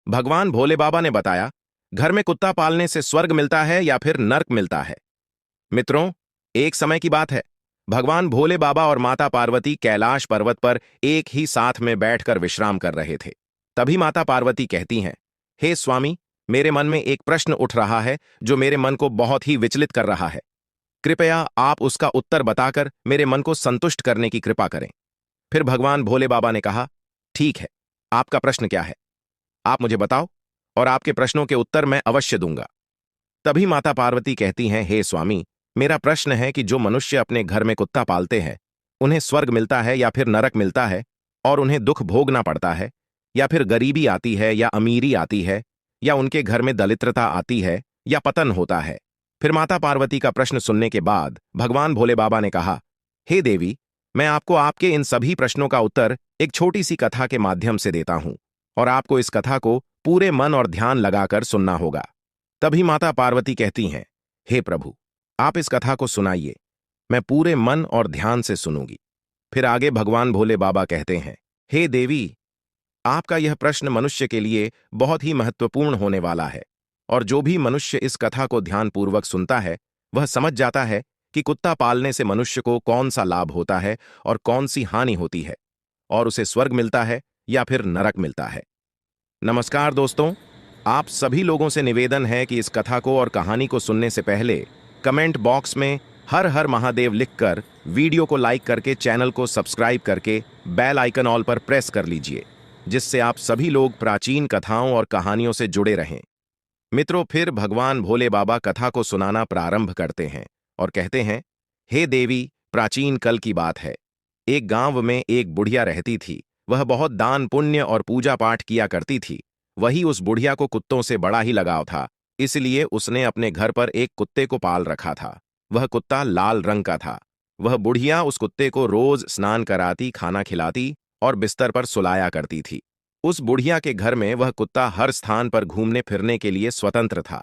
भगवान भोले बाबा ने बताया, घर में कुत्ता पालने से स्वर्ग मिलता है या फिर नर्क मिलता है। मित्रों, एक समय की बात है। भगवान भोले बाबा और माता पार्वती कैलाश पर्वत पर एक ही साथ में बैठकर विश्राम कर रहे थे। तभी माता पार्वती कहती हैं, हे स्वामी, मेरे मन में एक प्रश्न उठ रहा है जो मेरे मन को बहुत ही विचलित कर रहा है। कृपया आप उसका उत्तर बताकर मेरे मन को संतुष्ट करने की कृपा करें। फिर भगवान भोले बाबा ने कहा, ठीक है, आपका प्रश्न क्या है? आप मुझे बताओ और आपके प्रश्नों के उत्तर मैं अवश्य दूंगा। तभी माता पार्वती कहती हैं, हे स्वामी, मेरा प्रश्न है कि जो मनुष्य अपने घर में कुत्ता पालते हैं, उन्हें स्वर्ग मिलता है या फिर नरक मिलता है, और उन्हें दुख भोगना पड़ता है, या फिर गरीबी आती है या अमीरी आती है, या उनके घर में दरिद्रता आती है या पतन होता है। फिर माता पार्वती का प्रश्न सुनने के बाद भगवान भोले बाबा ने कहा, हे देवी, मैं आपको आपके इन सभी प्रश्नों का उत्तर एक छोटी सी कथा के माध्यम से देता हूं, और आपको इस कथा को पूरे मन और ध्यान लगाकर सुनना होगा। तभी माता पार्वती कहती हैं, हे प्रभु, आप इस कथा को सुनाइए, मैं पूरे मन और ध्यान से सुनूंगी। फिर आगे भगवान भोले बाबा कहते हैं, हे देवी, आपका यह प्रश्न मनुष्य के लिए बहुत ही महत्वपूर्ण होने वाला है, और जो भी मनुष्य इस कथा को ध्यानपूर्वक सुनता है, वह समझ जाता है कि कुत्ता पालने से मनुष्य को कौन सा लाभ होता है और कौन सी हानि होती है, और उसे स्वर्ग मिलता है या फिर नरक मिलता है। नमस्कार दोस्तों, आप सभी लोगों से निवेदन है कि इस कथा को और कहानी को सुनने से पहले कमेंट बॉक्स में हर हर महादेव लिखकर वीडियो को लाइक करके चैनल को सब्सक्राइब करके बेल आइकन ऑल पर प्रेस कर लीजिए, जिससे आप सभी लोग प्राचीन कथाओं और कहानियों से जुड़े रहें। मित्रों, फिर भगवान भोले बाबा कथा को सुनाना प्रारंभ करते हैं और कहते हैं, हे देवी, प्राचीन कल की बात है। एक गांव में एक बुढ़िया रहती थी। वह बहुत दान पुण्य और पूजा पाठ किया करती थी। वही उस बुढ़िया को कुत्तों से बड़ा ही लगाव था, इसलिए उसने अपने घर पर एक कुत्ते को पाल रखा था। वह कुत्ता लाल रंग का था। वह बुढ़िया उस कुत्ते को रोज स्नान कराती, खाना खिलाती और बिस्तर पर सुलाया करती थी। उस बुढ़िया के घर में वह कुत्ता हर स्थान पर घूमने फिरने के लिए स्वतंत्र था।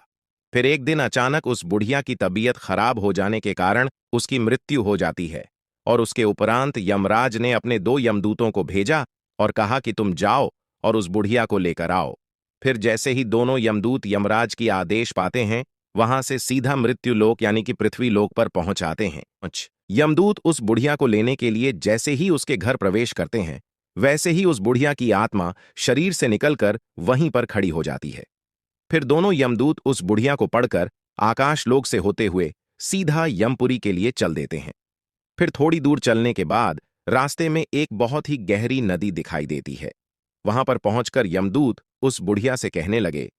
फिर एक दिन अचानक उस बुढ़िया की तबीयत खराब हो जाने के कारण उसकी मृत्यु हो जाती है, और उसके उपरांत यमराज ने अपने 2 यमदूतों को भेजा और कहा कि तुम जाओ और उस बुढ़िया को लेकर आओ। फिर जैसे ही दोनों यमदूत यमराज की आदेश पाते हैं, वहां से सीधा मृत्यु लोक यानी कि पृथ्वी लोक पर पहुंच आते हैं। यमदूत उस बुढ़िया को लेने के लिए जैसे ही उसके घर प्रवेश करते हैं, वैसे ही उस बुढ़िया की आत्मा शरीर से निकलकर वहीं पर खड़ी हो जाती है। फिर दोनों यमदूत उस बुढ़िया को पढ़कर आकाश लोक से होते हुए सीधा यमपुरी के लिए चल देते हैं। फिर थोड़ी दूर चलने के बाद रास्ते में एक बहुत ही गहरी नदी दिखाई देती है। वहां पर पहुंचकर यमदूत उस बुढ़िया से कहने लगे,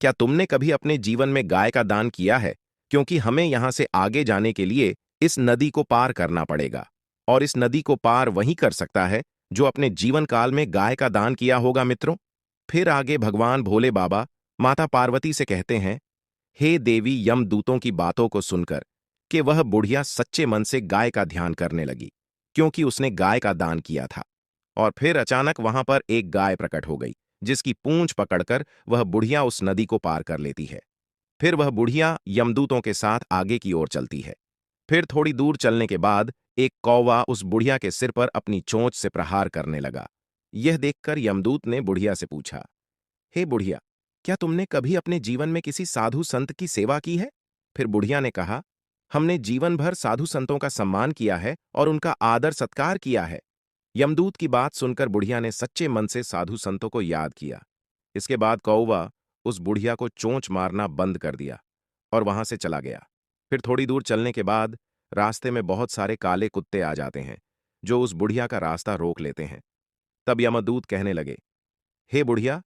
क्या तुमने कभी अपने जीवन में गाय का दान किया है? क्योंकि हमें यहां से आगे जाने के लिए इस नदी को पार करना पड़ेगा, और इस नदी को पार वही कर सकता है जो अपने जीवन काल में गाय का दान किया होगा। मित्रों, फिर आगे भगवान भोले बाबा माता पार्वती से कहते हैं, हे देवी, यमदूतों की बातों को सुनकर कि वह बुढ़िया सच्चे मन से गाय का ध्यान करने लगी, क्योंकि उसने गाय का दान किया था। और फिर अचानक वहां पर एक गाय प्रकट हो गई, जिसकी पूंछ पकड़कर वह बुढ़िया उस नदी को पार कर लेती है। फिर वह बुढ़िया यमदूतों के साथ आगे की ओर चलती है। फिर थोड़ी दूर चलने के बाद एक कौवा उस बुढ़िया के सिर पर अपनी चोंच से प्रहार करने लगा। यह देखकर यमदूत ने बुढ़िया से पूछा, हे बुढ़िया, क्या तुमने कभी अपने जीवन में किसी साधु संत की सेवा की है? फिर बुढ़िया ने कहा, हमने जीवन भर साधु संतों का सम्मान किया है और उनका आदर सत्कार किया है। यमदूत की बात सुनकर बुढ़िया ने सच्चे मन से साधु संतों को याद किया। इसके बाद कौवा उस बुढ़िया को चोंच मारना बंद कर दिया और वहां से चला गया। फिर थोड़ी दूर चलने के बाद रास्ते में बहुत सारे काले कुत्ते आ जाते हैं, जो उस बुढ़िया का रास्ता रोक लेते हैं। तब यमदूत कहने लगे, हे बुढ़िया,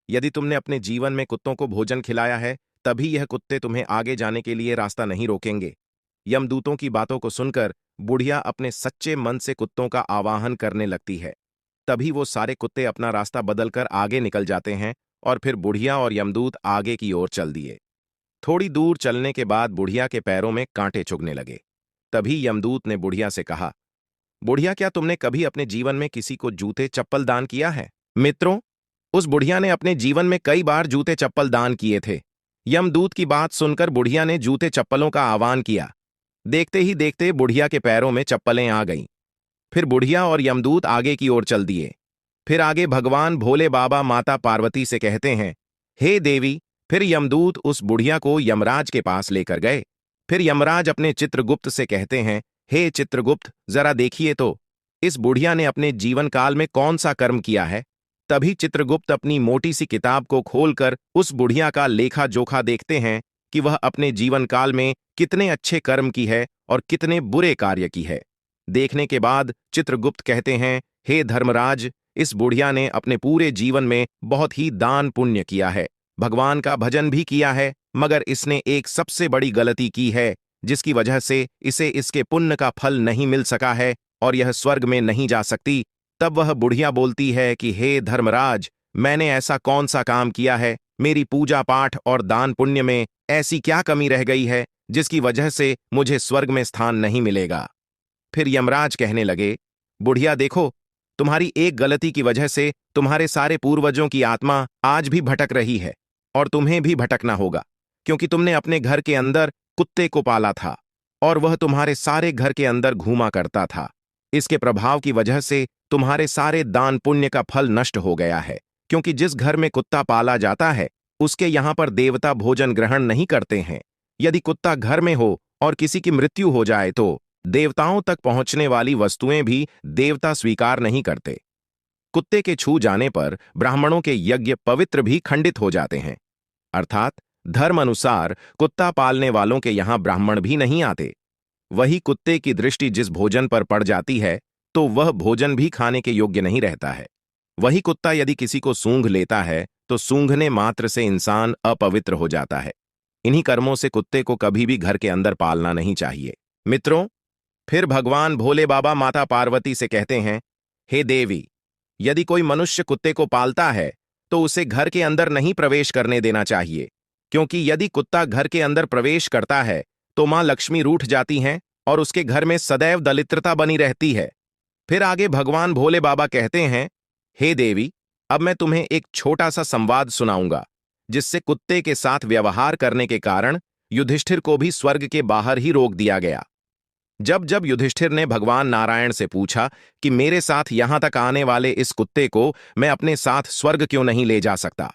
यदि तुमने अपने जीवन में कुत्तों को भोजन खिलाया है, तभी यह कुत्ते तुम्हें आगे जाने के लिए रास्ता नहीं रोकेंगे। यमदूतों की बातों को सुनकर बुढ़िया अपने सच्चे मन से कुत्तों का आवाहन करने लगती है। तभी वो सारे कुत्ते अपना रास्ता बदलकर आगे निकल जाते हैं, और फिर बुढ़िया और यमदूत आगे की ओर चल दिए। थोड़ी दूर चलने के बाद बुढ़िया के पैरों में कांटे चुभने लगे। तभी यमदूत ने बुढ़िया से कहा, बुढ़िया, क्या तुमने कभी अपने जीवन में किसी को जूते चप्पल दान किया है? मित्रों, उस बुढ़िया ने अपने जीवन में कई बार जूते चप्पल दान किए थे। यमदूत की बात सुनकर बुढ़िया ने जूते चप्पलों का आह्वान किया। देखते ही देखते बुढ़िया के पैरों में चप्पलें आ गईं। फिर बुढ़िया और यमदूत आगे की ओर चल दिए। फिर आगे भगवान भोले बाबा माता पार्वती से कहते हैं, हे देवी। फिर यमदूत उस बुढ़िया को यमराज के पास लेकर गए। फिर यमराज अपने चित्रगुप्त से कहते हैं, हे चित्रगुप्त, जरा देखिए तो इस बुढ़िया ने अपने जीवन काल में कौन सा कर्म किया है। तभी चित्रगुप्त अपनी मोटी सी किताब को खोलकर उस बुढ़िया का लेखा जोखा देखते हैं कि वह अपने जीवन काल में कितने अच्छे कर्म की है और कितने बुरे कार्य की है। देखने के बाद चित्रगुप्त कहते हैं, हे धर्मराज, इस बुढ़िया ने अपने पूरे जीवन में बहुत ही दान पुण्य किया है, भगवान का भजन भी किया है, मगर इसने एक सबसे बड़ी गलती की है जिसकी वजह से इसे इसके पुण्य का फल नहीं मिल सका है और यह स्वर्ग में नहीं जा सकती। तब वह बुढ़िया बोलती है कि हे धर्मराज, मैंने ऐसा कौन सा काम किया है, मेरी पूजा पाठ और दान पुण्य में ऐसी क्या कमी रह गई है जिसकी वजह से मुझे स्वर्ग में स्थान नहीं मिलेगा। फिर यमराज कहने लगे, बुढ़िया देखो, तुम्हारी एक गलती की वजह से तुम्हारे सारे पूर्वजों की आत्मा आज भी भटक रही है और तुम्हें भी भटकना होगा, क्योंकि तुमने अपने घर के अंदर कुत्ते को पाला था और वह तुम्हारे सारे घर के अंदर घूमा करता था। इसके प्रभाव की वजह से तुम्हारे सारे दान पुण्य का फल नष्ट हो गया है, क्योंकि जिस घर में कुत्ता पाला जाता है उसके यहां पर देवता भोजन ग्रहण नहीं करते हैं। यदि कुत्ता घर में हो और किसी की मृत्यु हो जाए तो देवताओं तक पहुंचने वाली वस्तुएं भी देवता स्वीकार नहीं करते। कुत्ते के छू जाने पर ब्राह्मणों के यज्ञ पवित्र भी खंडित हो जाते हैं, अर्थात धर्म अनुसार कुत्ता पालने वालों के यहां ब्राह्मण भी नहीं आते। वही कुत्ते की दृष्टि जिस भोजन पर पड़ जाती है तो वह भोजन भी खाने के योग्य नहीं रहता है। वही कुत्ता यदि किसी को सूंघ लेता है तो सूंघने मात्र से इंसान अपवित्र हो जाता है। इन्हीं कर्मों से कुत्ते को कभी भी घर के अंदर पालना नहीं चाहिए। मित्रों, फिर भगवान भोले बाबा माता पार्वती से कहते हैं, हे देवी, यदि कोई मनुष्य कुत्ते को पालता है तो उसे घर के अंदर नहीं प्रवेश करने देना चाहिए, क्योंकि यदि कुत्ता घर के अंदर प्रवेश करता है तो मां लक्ष्मी रूठ जाती हैं और उसके घर में सदैव दरिद्रता बनी रहती है। फिर आगे भगवान भोले बाबा कहते हैं, हे देवी, अब मैं तुम्हें एक छोटा सा संवाद सुनाऊंगा जिससे कुत्ते के साथ व्यवहार करने के कारण युधिष्ठिर को भी स्वर्ग के बाहर ही रोक दिया गया। जब जब युधिष्ठिर ने भगवान नारायण से पूछा कि मेरे साथ यहां तक आने वाले इस कुत्ते को मैं अपने साथ स्वर्ग क्यों नहीं ले जा सकता,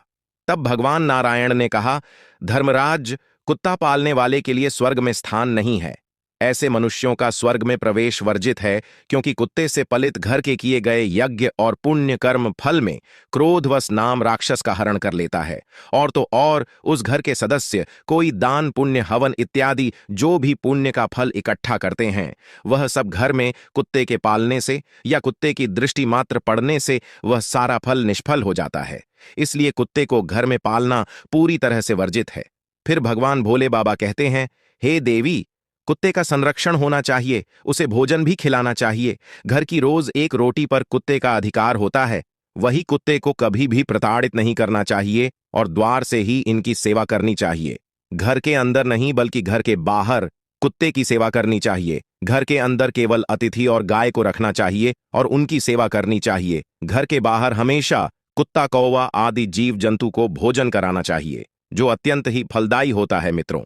तब भगवान नारायण ने कहा, धर्मराज, कुत्ता पालने वाले के लिए स्वर्ग में स्थान नहीं है। ऐसे मनुष्यों का स्वर्ग में प्रवेश वर्जित है, क्योंकि कुत्ते से पलित घर के किए गए यज्ञ और पुण्य कर्म फल में क्रोधवश नाम राक्षस का हरण कर लेता है, और तो और उस घर के सदस्य कोई दान पुण्य हवन इत्यादि जो भी पुण्य का फल इकट्ठा करते हैं, वह सब घर में कुत्ते के पालने से या कुत्ते की दृष्टि मात्र पड़ने से वह सारा फल निष्फल हो जाता है। इसलिए कुत्ते को घर में पालना पूरी तरह से वर्जित है। फिर भगवान भोले बाबा कहते हैं, हे देवी, कुत्ते का संरक्षण होना चाहिए, उसे भोजन भी खिलाना चाहिए। घर की रोज एक रोटी पर कुत्ते का अधिकार होता है। वही कुत्ते को कभी भी प्रताड़ित नहीं करना चाहिए और द्वार से ही इनकी सेवा करनी चाहिए। घर के अंदर नहीं बल्कि घर के बाहर कुत्ते की सेवा करनी चाहिए। घर के अंदर केवल अतिथि और गाय को रखना चाहिए और उनकी सेवा करनी चाहिए। घर के बाहर हमेशा कुत्ता, कौवा आदि जीव जंतु को भोजन कराना चाहिए, जो अत्यंत ही फलदायी होता है। मित्रों,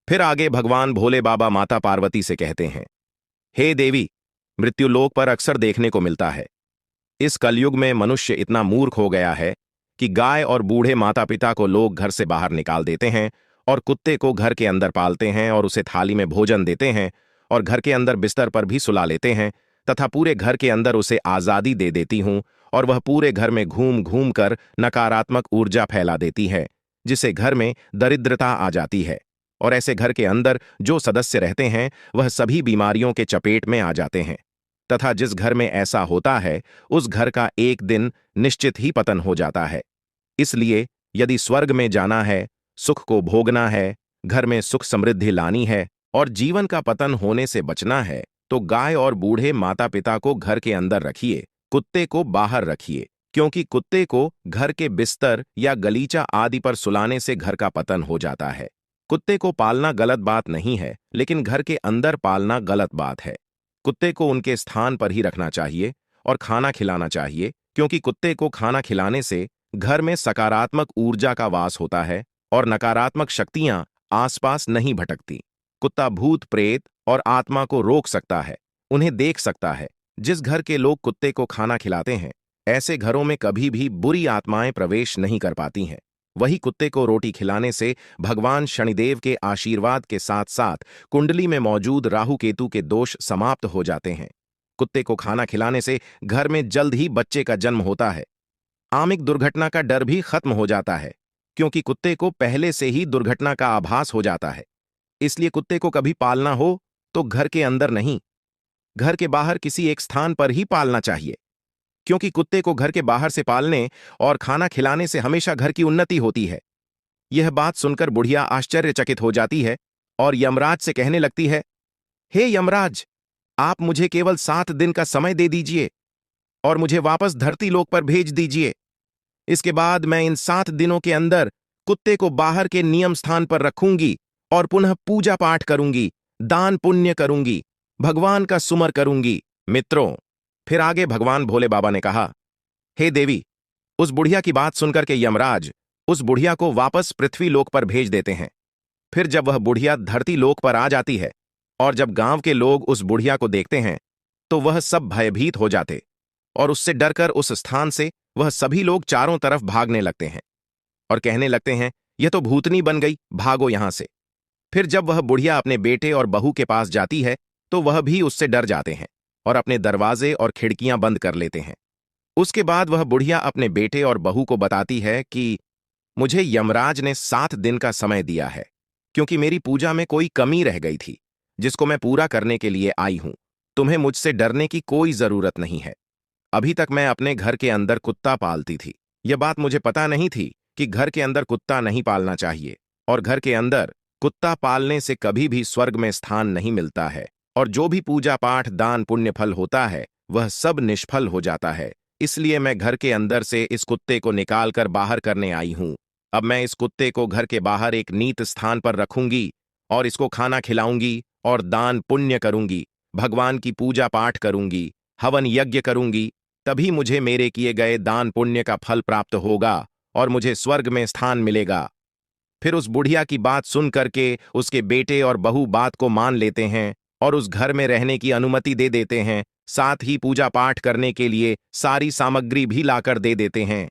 फिर आगे भगवान भोले बाबा माता पार्वती से कहते हैं, हे देवी, मृत्युलोक पर अक्सर देखने को मिलता है। इस कलयुग में मनुष्य इतना मूर्ख हो गया है कि गाय और बूढ़े माता पिता को लोग घर से बाहर निकाल देते हैं और कुत्ते को घर के अंदर पालते हैं और उसे थाली में भोजन देते हैं और घर के अंदर बिस्तर पर भी सुला लेते हैं तथा पूरे घर के अंदर उसे आजादी दे देती हूं और वह पूरे घर में घूम घूम कर नकारात्मक ऊर्जा फैला देती है, जिससे घर में दरिद्रता आ जाती है। और ऐसे घर के अंदर जो सदस्य रहते हैं वह सभी बीमारियों के चपेट में आ जाते हैं तथा जिस घर में ऐसा होता है उस घर का एक दिन निश्चित ही पतन हो जाता है। इसलिए यदि स्वर्ग में जाना है, सुख को भोगना है, घर में सुख समृद्धि लानी है और जीवन का पतन होने से बचना है, तो गाय और बूढ़े माता पिता को घर के अंदर रखिए, कुत्ते को बाहर रखिए, क्योंकि कुत्ते को घर के बिस्तर या गलीचा आदि पर सुलाने से घर का पतन हो जाता है। कुत्ते को पालना गलत बात नहीं है, लेकिन घर के अंदर पालना गलत बात है। कुत्ते को उनके स्थान पर ही रखना चाहिए और खाना खिलाना चाहिए, क्योंकि कुत्ते को खाना खिलाने से घर में सकारात्मक ऊर्जा का वास होता है और नकारात्मक शक्तियां आसपास नहीं भटकती। कुत्ता भूत प्रेत और आत्मा को रोक सकता है, उन्हें देख सकता है। जिस घर के लोग कुत्ते को खाना खिलाते हैं, ऐसे घरों में कभी भी बुरी आत्माएं प्रवेश नहीं कर पाती हैं। वही कुत्ते को रोटी खिलाने से भगवान शनिदेव के आशीर्वाद के साथ साथ कुंडली में मौजूद राहु केतु के दोष समाप्त हो जाते हैं। कुत्ते को खाना खिलाने से घर में जल्द ही बच्चे का जन्म होता है। आमिक दुर्घटना का डर भी खत्म हो जाता है, क्योंकि कुत्ते को पहले से ही दुर्घटना का आभास हो जाता है। इसलिए कुत्ते को कभी पालना हो तो घर के अंदर नहीं, घर के बाहर किसी एक स्थान पर ही पालना चाहिए, क्योंकि कुत्ते को घर के बाहर से पालने और खाना खिलाने से हमेशा घर की उन्नति होती है। यह बात सुनकर बुढ़िया आश्चर्यचकित हो जाती है और यमराज से कहने लगती है, हे यमराज, आप मुझे केवल 7 दिन का समय दे दीजिए और मुझे वापस धरती लोक पर भेज दीजिए। इसके बाद मैं इन 7 दिनों के अंदर कुत्ते को बाहर के नियम स्थान पर रखूंगी और पुनः पूजा पाठ करूंगी, दान पुण्य करूंगी, भगवान का सुमर करूंगी। मित्रों, फिर आगे भगवान भोले बाबा ने कहा, हे देवी, उस बुढ़िया की बात सुनकर के यमराज उस बुढ़िया को वापस पृथ्वी लोक पर भेज देते हैं। फिर जब वह बुढ़िया धरती लोक पर आ जाती है और जब गांव के लोग उस बुढ़िया को देखते हैं तो वह सब भयभीत हो जाते और उससे डरकर उस स्थान से वह सभी लोग चारों तरफ भागने लगते हैं और कहने लगते हैं, यह तो भूतनी बन गई, भागो यहां से। फिर जब वह बुढ़िया अपने बेटे और बहू के पास जाती है तो वह भी उससे डर जाते हैं और अपने दरवाजे और खिड़कियां बंद कर लेते हैं। उसके बाद वह बुढ़िया अपने बेटे और बहू को बताती है कि मुझे यमराज ने 7 दिन का समय दिया है, क्योंकि मेरी पूजा में कोई कमी रह गई थी, जिसको मैं पूरा करने के लिए आई हूं। तुम्हें मुझसे डरने की कोई जरूरत नहीं है। अभी तक मैं अपने घर के अंदर कुत्ता पालती थी। यह बात मुझे पता नहीं थी कि घर के अंदर कुत्ता नहीं पालना चाहिए और घर के अंदर कुत्ता पालने से कभी भी स्वर्ग में स्थान नहीं मिलता है और जो भी पूजा पाठ दान पुण्य फल होता है वह सब निष्फल हो जाता है। इसलिए मैं घर के अंदर से इस कुत्ते को निकालकर बाहर करने आई हूं। अब मैं इस कुत्ते को घर के बाहर एक नीत स्थान पर रखूंगी और इसको खाना खिलाऊंगी और दान पुण्य करूंगी, भगवान की पूजा पाठ करूंगी, हवन यज्ञ करूंगी। तभी मुझे मेरे किए गए दान पुण्य का फल प्राप्त होगा और मुझे स्वर्ग में स्थान मिलेगा। फिर उस बुढ़िया की बात सुन करके उसके बेटे और बहू बात को मान लेते हैं और उस घर में रहने की अनुमति दे देते हैं। साथ ही पूजा पाठ करने के लिए सारी सामग्री भी लाकर दे देते हैं।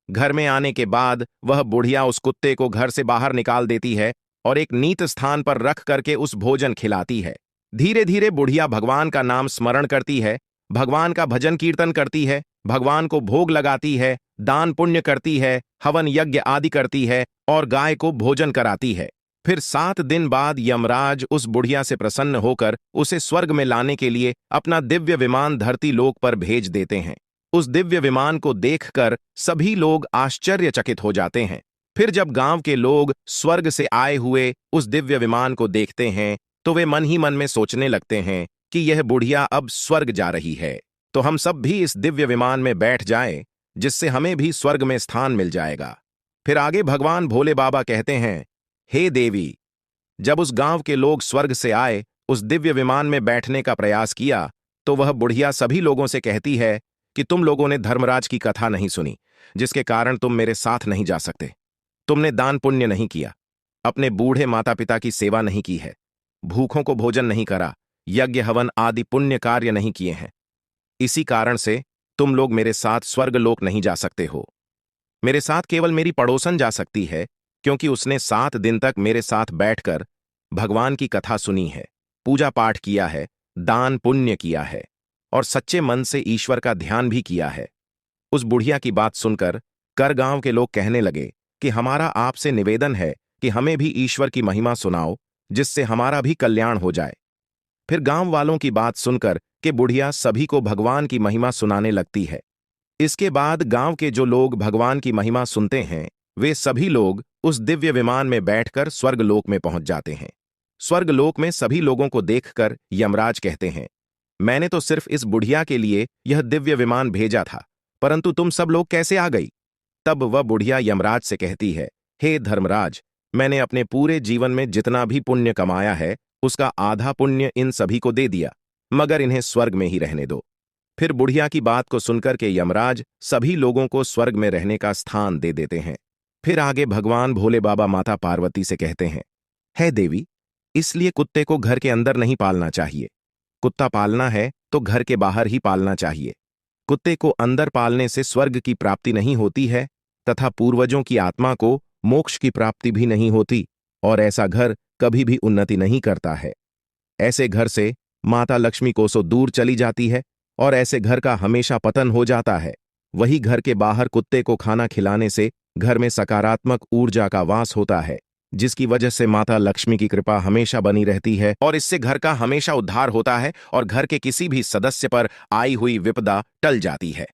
घर में आने के बाद वह बुढ़िया उस कुत्ते को घर से बाहर निकाल देती है और एक नीत स्थान पर रख करके उस भोजन खिलाती है। धीरे धीरे बुढ़िया भगवान का नाम स्मरण करती है, भगवान का भजन कीर्तन करती है, भगवान को भोग लगाती है, दान पुण्य करती है, हवन यज्ञ आदि करती है और गाय को भोजन कराती है। फिर 7 दिन बाद यमराज उस बुढ़िया से प्रसन्न होकर उसे स्वर्ग में लाने के लिए अपना दिव्य विमान धरती लोक पर भेज देते हैं। उस दिव्य विमान को देखकर सभी लोग आश्चर्यचकित हो जाते हैं। फिर जब गांव के लोग स्वर्ग से आए हुए उस दिव्य विमान को देखते हैं तो वे मन ही मन में सोचने लगते हैं कि यह बुढ़िया अब स्वर्ग जा रही है, तो हम सब भी इस दिव्य विमान में बैठ जाएं, जिससे हमें भी स्वर्ग में स्थान मिल जाएगा। फिर आगे भगवान भोले बाबा कहते हैं, हे देवी, जब उस गांव के लोग स्वर्ग से आए उस दिव्य विमान में बैठने का प्रयास किया तो वह बुढ़िया सभी लोगों से कहती है कि तुम लोगों ने धर्मराज की कथा नहीं सुनी, जिसके कारण तुम मेरे साथ नहीं जा सकते। तुमने दान पुण्य नहीं किया, अपने बूढ़े माता पिता की सेवा नहीं की है, भूखों को भोजन नहीं करा, यज्ञ हवन आदि पुण्य कार्य नहीं किए हैं। इसी कारण से तुम लोग मेरे साथ स्वर्ग लोक नहीं जा सकते हो। मेरे साथ केवल मेरी पड़ोसन जा सकती है, क्योंकि उसने 7 दिन तक मेरे साथ बैठकर भगवान की कथा सुनी है, पूजा पाठ किया है, दान पुण्य किया है और सच्चे मन से ईश्वर का ध्यान भी किया है। उस बुढ़िया की बात सुनकर कर गांव के लोग कहने लगे कि हमारा आपसे निवेदन है कि हमें भी ईश्वर की महिमा सुनाओ, जिससे हमारा भी कल्याण हो जाए। फिर गांव वालों की बात सुनकर कि बुढ़िया सभी को भगवान की महिमा सुनाने लगती है। इसके बाद गांव के जो लोग भगवान की महिमा सुनते हैं वे सभी लोग उस दिव्य विमान में बैठकर स्वर्गलोक में पहुंच जाते हैं। स्वर्गलोक में सभी लोगों को देखकर यमराज कहते हैं, मैंने तो सिर्फ इस बुढ़िया के लिए यह दिव्य विमान भेजा था, परंतु तुम सब लोग कैसे आ गई? तब वह बुढ़िया यमराज से कहती है, हे धर्मराज, मैंने अपने पूरे जीवन में जितना भी पुण्य कमाया है उसका आधा पुण्य इन सभी को दे दिया, मगर इन्हें स्वर्ग में ही रहने दो। फिर बुढ़िया की बात को सुनकर के यमराज सभी लोगों को स्वर्ग में रहने का स्थान दे देते हैं। फिर आगे भगवान भोले बाबा माता पार्वती से कहते हैं, हे देवी, इसलिए कुत्ते को घर के अंदर नहीं पालना चाहिए। कुत्ता पालना है तो घर के बाहर ही पालना चाहिए। कुत्ते को अंदर पालने से स्वर्ग की प्राप्ति नहीं होती है तथा पूर्वजों की आत्मा को मोक्ष की प्राप्ति भी नहीं होती और ऐसा घर कभी भी उन्नति नहीं करता है। ऐसे घर से माता लक्ष्मी कोसों दूर चली जाती है और ऐसे घर का हमेशा पतन हो जाता है। वही घर के बाहर कुत्ते को खाना खिलाने से घर में सकारात्मक ऊर्जा का वास होता है, जिसकी वजह से माता लक्ष्मी की कृपा हमेशा बनी रहती है और इससे घर का हमेशा उद्धार होता है और घर के किसी भी सदस्य पर आई हुई विपदा टल जाती है।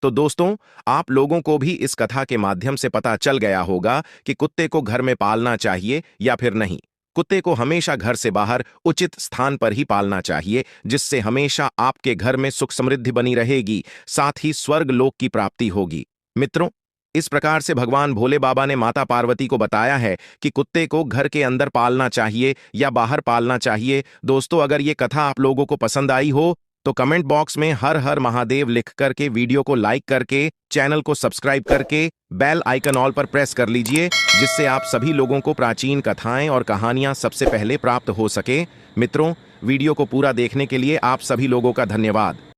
तो दोस्तों, आप लोगों को भी इस कथा के माध्यम से पता चल गया होगा कि कुत्ते को घर में पालना चाहिए या फिर नहीं। कुत्ते को हमेशा घर से बाहर उचित स्थान पर ही पालना चाहिए, जिससे हमेशा आपके घर में सुख समृद्धि बनी रहेगी, साथ ही स्वर्ग लोक की प्राप्ति होगी। मित्रों, इस प्रकार से भगवान भोले बाबा ने माता पार्वती को बताया है कि कुत्ते को घर के अंदर पालना चाहिए या बाहर पालना चाहिए। दोस्तों, अगर ये कथा आप लोगों को पसंद आई हो तो कमेंट बॉक्स में हर हर महादेव लिख करके वीडियो को लाइक करके चैनल को सब्सक्राइब करके बेल आइकन ऑल पर प्रेस कर लीजिए, जिससे आप सभी लोगों को प्राचीन कथाएं और कहानियां सबसे पहले प्राप्त हो सके। मित्रों, वीडियो को पूरा देखने के लिए आप सभी लोगों का धन्यवाद।